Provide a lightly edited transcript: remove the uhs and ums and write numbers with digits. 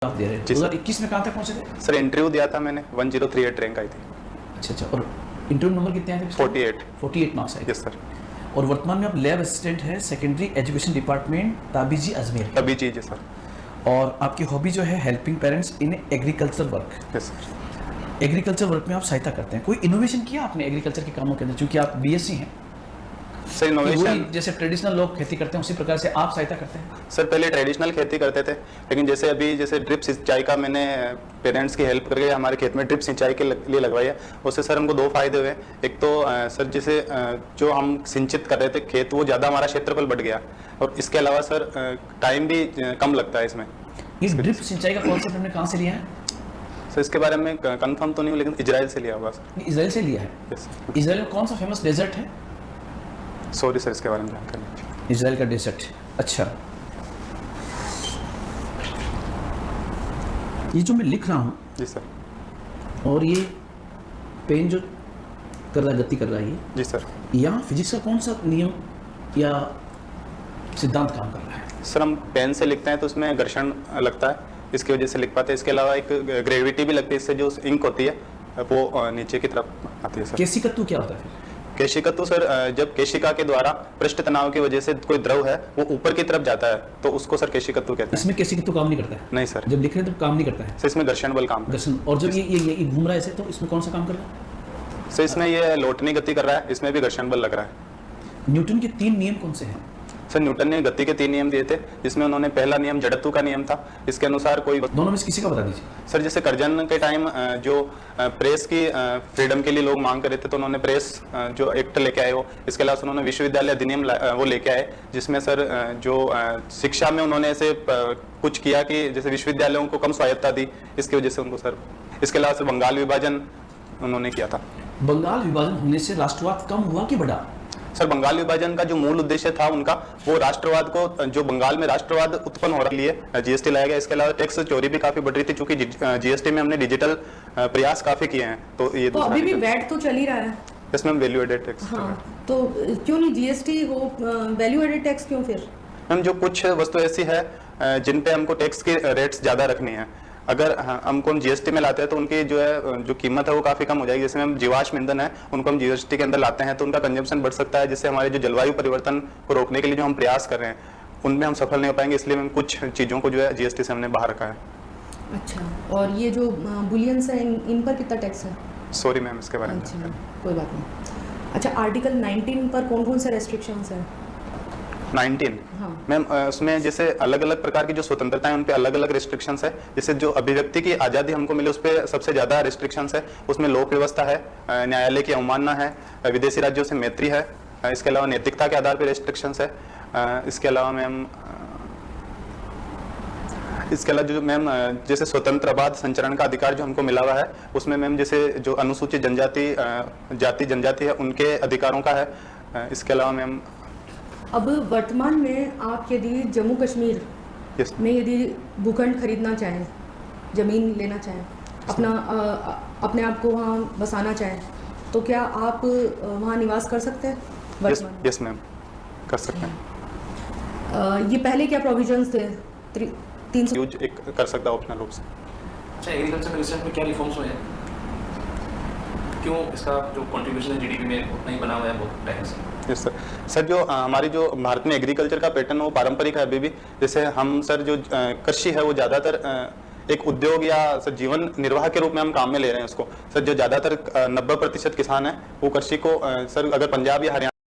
आप दे रहे हैं 2021 में कहाँ तक पहुँचे थे? सर इंटरव्यू दिया था मैंने, 1038 रैंक आई थी। अच्छा, और इंटरव्यू नंबर कितने आए थे? 48 मार्क्स आए। Yes sir. और वर्तमान में आप लैब असिस्टेंट है सेकेंडरी एजुकेशन डिपार्टमेंट ताबीजी अजमेर। ताबीजी जी सर। और आपकी हॉबी जो है helping parents in agriculture work. Yes sir. Agriculture work में आप सहायता करते हैं। कोई इनोवेशन किया आपने एग्रीकल्चर के कामों के अंदर, क्योंकि आप बीएससी हैं? सर इनोवेशन जैसे ट्रेडिशनल लोग खेती करते हैं उसी प्रकार से आप सहायता करते हैं? सर पहले ट्रेडिशनल खेती करते थे, लेकिन जैसे अभी जैसे ड्रिप सिंचाई का मैंने पेरेंट्स की हेल्प करके हमारे खेत में ड्रिप सिंचाई के लिए लगवाई है। उससे सर हमको दो फायदे हुए। एक तो सर जैसे जो हम सिंचित कर रहे थे खेत, वो ज़्यादा हमारा क्षेत्रफल बढ़ गया, और इसके अलावा सर टाइम भी कम लगता है इसमें। इस ड्रिप सिंचाई का कॉन्सेप्ट हमने कहाँ से लिया है? सर इसके बारे में कंफर्म तो नहीं हूँ, लेकिन इजराइल से लिया होगा सर। इजराइल से लिया है? यस। इजराइल में कौन सा फेमस डेजर्ट है? सॉरी सर, इसके बारे में जानकारी नहीं। इजराइल का डेजर्ट। अच्छा, ये जो मैं लिख रहा हूँ जी सर, और ये पेन जो कर रहा है, गति कर रहा है, ये जी सर, यहाँ फिजिक्स का कौन सा नियम या सिद्धांत काम कर रहा है? सर हम पेन से लिखते हैं तो उसमें घर्षण लगता है, इसकी वजह से लिख पाते हैं। इसके अलावा एक ग्रेविटी भी लगती है, इससे जो इंक होती है वो नीचे की तरफ आती है सर। केशिकत्व क्या होता है फिर? केशिकत्व सर जब केशिका के द्वारा पृष्ठ तनाव की वजह से कोई द्रव है वो ऊपर की तरफ जाता है, तो उसको सर केशिकत्व कहते हैं। इसमें केशिकत्व काम नहीं करता है? नहीं सर, जब लिख रहे हैं तो काम नहीं करता है सर इसमें घर्षण बल काम घर्षण। और जब ये घूम रहा है ऐसे, तो इसमें कौन सा काम कर रहा है? सर इसमें ये लौटनी गति कर रहा है, इसमें भी घर्षण बल लग रहा है। न्यूटन के 3 नियम कौन से हैं? सर न्यूटन ने गति के 3 नियम दिए थे, जिसमें उन्होंने पहला नियम जड़त्व का नियम था। इसके अनुसार कोई दोनों में से किसी का बता दीजिए। सर जैसे करजन के टाइम जो प्रेस की फ्रीडम के लिए लोग मांग कर रहे थे, तो उन्होंने प्रेस जो एक्ट लेके आए वो। इसके अलावा उन्होंने विश्वविद्यालय अधिनियम वो लेके आए, जिसमें सर जो शिक्षा में उन्होंने ऐसे कुछ किया कि जैसे विश्वविद्यालयों को कम स्वायत्ता दी, इसकी वजह से उनको सर। इसके अलावा सर बंगाल विभाजन उन्होंने किया था। बंगाल विभाजन होने से राष्ट्रवाद कम हुआ कि बढ़ा? सर बंगाल विभाजन का जो मूल उद्देश्य था उनका, वो राष्ट्रवाद को, जो बंगाल में राष्ट्रवाद उत्पन्न हो रही है, जीएसटी लाया गया। इसके अलावा टैक्स चोरी भी काफी बढ़ रही थी, क्योंकि जीएसटी में हमने डिजिटल प्रयास काफी किए हैं। तो ये तो अभी भी वैट तो चल ही रहा है। Yes ma'am, value added tax. हाँ, तो क्यों नहीं जीएसटी हो, वैल्यू एडेड टैक्स क्यों फिर? मैम जो कुछ वस्तु ऐसी है जिन पे हमको टैक्स की रेट्स ज्यादा रखनी है, अगर हमको जीएसटी में लाते हैं तो उनकी जो कीमत है वो काफी कम हो जाएगी। जैसे हम जीवाश्म ईंधन है, उनको हम जीएसटी के अंदर लाते हैं तो उनका कंजम्पशन बढ़ सकता है, जिससे हमारे जो जलवायु परिवर्तन को रोकने के लिए जो हम प्रयास कर रहे हैं उनमें हम सफल नहीं हो पाएंगे। इसलिए हम कुछ चीजों को जो है जीएसटी से हमने बाहर रखा है। अच्छा, और ये जो बुलियंस है इन पर कितना टैक्स है? सॉरी मैम, इसके बारे में अच्छा, कोई बात नहीं। अच्छा, आर्टिकल 19 पर कौन कौन से रेस्ट्रिक्शंस है? 19 हाँ। मैम उसमें जैसे अलग अलग प्रकार की जो स्वतंत्रता है उन पे अलग अलग रिस्ट्रिक्शंस है। जैसे जो अभिव्यक्ति की आज़ादी हमको मिले उस पर सबसे ज़्यादा रिस्ट्रिक्शंस है। उसमें लोक व्यवस्था है, न्यायालय की अवमानना है, विदेशी राज्यों से मैत्री है। इसके अलावा नैतिकता के आधार पर रिस्ट्रिक्शंस है। इसके अलावा मैम जो मैम जैसे स्वतंत्रवाद संचरण का अधिकार जो हमको मिला हुआ है, उसमें मैम जैसे जो अनुसूचित जनजाति है उनके अधिकारों का है। इसके अलावा मैम अब वर्तमान में आप यदि जम्मू कश्मीर में यदि भूखंड खरीदना चाहें, जमीन लेना चाहें, अपने आप को वहाँ बसाना चाहें, तो क्या आप वहाँ निवास कर सकते हैं वर्तमान में? यस मैम, कर सकते हैं। ये पहले क्या प्रोविजंस थे? 300 यूज एक कर सकता है ऑप्शनल रूप से। अच्छा, एग्रीकल्चर रिसर्च में क्या रिफॉर्म्स हुए हैं? क्यों इसका जो कंट्रीब्यूशन है जीडीपी में उतना ही बना हुआ है बहुत टाइम से? Yes sir. सर जो हमारी जो भारत में एग्रीकल्चर का पैटर्न वो पारंपरिक है अभी भी। जैसे हम सर जो कृषि है वो ज़्यादातर एक उद्योग या सर जीवन निर्वाह के रूप में हम काम में ले रहे हैं उसको। सर जो ज़्यादातर 90% किसान है वो कृषि को सर अगर पंजाब या हरियाणा